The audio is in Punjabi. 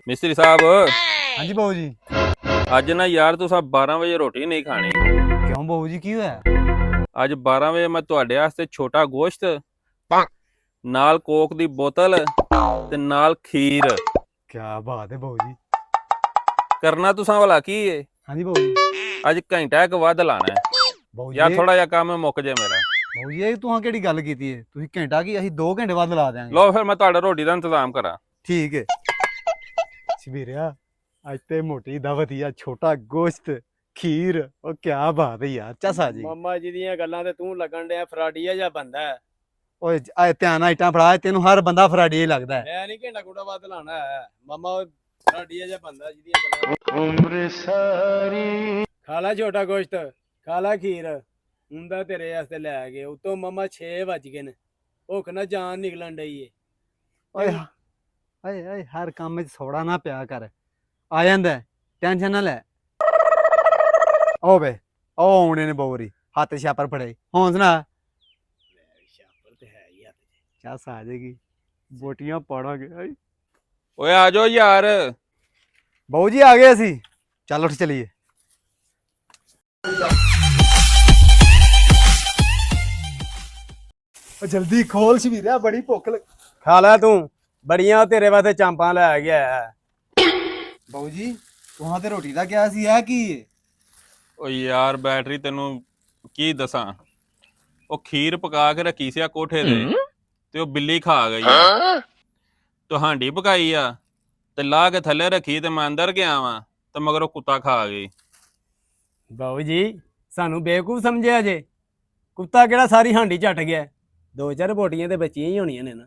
मिस्त्री साहब हाँ जी बहू जी। अज ना यार तुसा 12 वजे रोटी नहीं खानी। क्यों बहू जी की होया? अज 12 वजे मैं तुहाडे वास्ते छोटा गोश्त नाल कोक दी बोतल ते नाल खीर। क्या बात है बहू जी। करना तुसा भला की है? हाँ जी बहू जी। अज घंटा एक वध लाना है बहू जी यार, थोड़ा जा काम मुक जे मेरा। बहू जी ਇਹ ਤੁਹਾਂ ਕਿਹੜੀ ਗੱਲ ਕੀਤੀ ਹੈ? ਤੁਸੀਂ ਘੰਟਾ ਕੀ ਅਸੀਂ 2 ਘੰਟੇ ਬਾਅਦ ਲਾ ਦਿਆਂਗੇ। लो फिर मैं तुहाडा रोटी दा इंतजाम करा। ਠੀਕ ਹੈ ਸ਼ਬੀਰਿਆ, ਅੱਜ ਤੇ ਮੋਟੀ ਦਾਵਤ ਹੀ ਆ। ਛੋਟਾ ਗੋਸ਼ਤ ਖੀਰ, ਉਹ ਕੀ ਬਾਤ ਹੈ ਯਾਰ। ਚਸਾ ਜੀ ਮਾਮਾ ਜੀ ਦੀਆਂ ਗੱਲਾਂ ਤੇ ਤੂੰ ਲੱਗਣ ਡਿਆ ਫਰਾਡੀਆ ਜਿਹਾ ਬੰਦਾ ਹੈ। ਓਏ ਆਏ ਧਿਆਨ ਨਾਲ ਇੱਟਾਂ ਫੜਾ, ਤੈਨੂੰ ਹਰ ਬੰਦਾ ਫਰਾਡੀ ਹੀ ਲੱਗਦਾ ਹੈ। ਮੈਂ ਨਹੀਂ ਘੰਟਾ ਘੁੰਟਾ ਵੱਧ ਲਾਣਾ ਹੈ ਮਾਮਾ, ਉਹ ਫਰਾਡੀਆ ਜਿਹਾ ਬੰਦਾ ਜਿਹਦੀਆਂ ਗੱਲਾਂ ਉਮਰ ਸਾਰੀ। ਖਾ ਲੈ ਛੋਟਾ ਗੋਸ਼ਤ, ਖਾ ਲੈ ਖੀਰ, ਹੁੰਦਾ ਤੇਰੇ ਵਾਸਤੇ ਲੈ ਗਏ। ਉਤੋਂ ਮਾਮਾ 6 ਵੱਜ ਗਏ ਨੇ, ਭੁੱਖ ਨਾ ਜਾਨ ਨਿਕਲਣ ਡਈ ਏ। ਓਏ ਓਏ ਓਏ ਹਰ ਕੰਮ ਵਿੱਚ ਸੋੜਾ ਨਾ ਪਿਆ ਕਰ, ਆ ਜਾਂਦਾ ਟੈਨਸ਼ਨ ਨਾ ਲੈ। ਓ ਬੇ ਉਹ ਆਉਣੇ ਨੇ ਬੋਰੀ, ਹੱਥ ਛਾਪਰ ਫੜੇ। ਹੁਣ ਸੁਣਾ, ਸ਼ਾਪਰ ਤੇ ਹੈ ਹੀ ਹੱਥ 'ਚ। ਚੱਸ ਆ ਜਾਏਗੀ, ਬੋਟੀਆਂ ਪਾੜਾਂਗੇ। ओए आ जाओ यार। ਬਹੂ ਜੀ ਆ ਗਏ ਅਸੀਂ, ਚੱਲ ਉੱਠ ਚਲੀਏ। ਜਲਦੀ ਖੋਲ ਸ਼ਬੀਰਿਆ, ਬੜੀ ਭੁੱਖ ਲੱਗ। ਖਾ ਲੈ ਤੂੰ, ਬੜੀਆਂ ਤੇਰੇ ਵਾਸਤੇ ਚਾਂਪਾਂ ਲੈ ਗਿਆ ਹੈ। ਬਹੂ ਜੀ ਤੁਹਾਂ ਤੇ ਰੋਟੀ ਦਾ ਕਿਹਾ ਸੀ, ਹੈ ਕੀ ਹੈ? ओ यार बैटरी तेनू की दसा, ओ खीर पका के रखी सी कोठे ते ते ओ बिल्ली खा गई आ। तो हांडी पकाई आ ते ला के थल्ले रखी ते मैं अंदर गया वां ते मगर ओ कुत्ता खा गई। ਬਾਊ ਜੀ ਸਾਨੂੰ ਬੇਵਕੂਫ ਸਮਝਿਆ ਜੇ? ਕੁੱਤਾ ਕਿਹੜਾ ਸਾਰੀ ਹਾਂਡੀ ਝੱਟ ਗਿਆ? 2-4 ਬੋਟੀਆਂ ਤੇ ਬੱਚੀਆਂ ਹੀ ਹੋਣੀਆਂ ਨੇ ਨਾ।